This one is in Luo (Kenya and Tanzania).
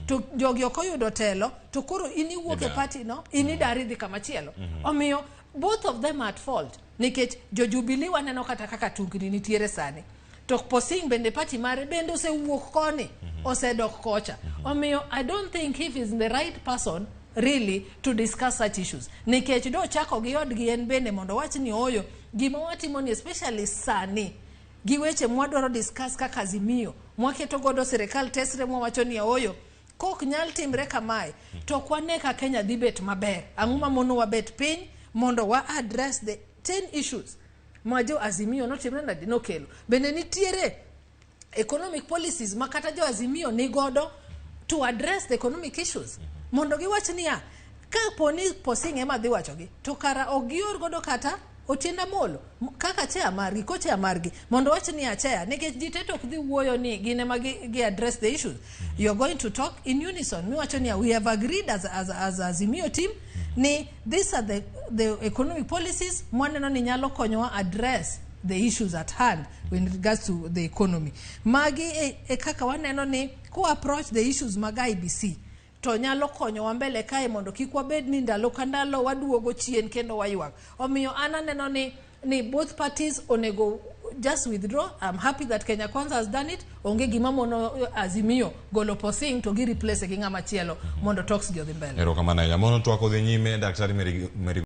to jogi okoyudo telo to koro ini wuoke party no ini daridhi kama chielo omiyo both of them at fault nikech jo Jubilee waneno kata kaka tung'ni nitiere sani to posing bende party mare bende osewuok koni osedok kocha omiyo I don't think he is the right person really to discuss such issues nikech do chako gi odgi en bende mondo wach ni oyo gima watimo ni especially sani gi weche mwadwaro discuss kaka Azimio mwaketo godo serikal tesre mwawacho ni oyo kok nyal timre kamae to kwane ka Kenya dibet maber ang'uma mono wabet piny mondo wa address the 10 issues majo Azimio no timre na dinokelo bende nitiere economic policies makata jo Azimio ni godo to address the economic issues mondo giwach niya ka poni posing ema dhi wachogi to kara ogior godo kata Otienda Molo kaka chea margi kochea margi mondo wach ni achea nikech jiteto kudhi wuoyo ni gine magi address the issues you're going to talk in unison mi wacho ni we have agreed as Azimio team ni these are the economic policies mwaneno ni nyalo konyowa address the issues at hand when regards to the economy magi kaka waneno ni ku approach the issues mag IBC to nyalo konyo wa mbele kae mondo kik wabed ni ndalo kandalo waduogo chien kendo wayuak omiyo ananeno ni both parties onego just withdraw. I'm happy that Kenya Kwanza has done it onge gima mono Azimio golo posing to gi replace gi ngama chielo mondo talks gi odhi mbele erokamano ya mono twako dhi nyime daktari Mary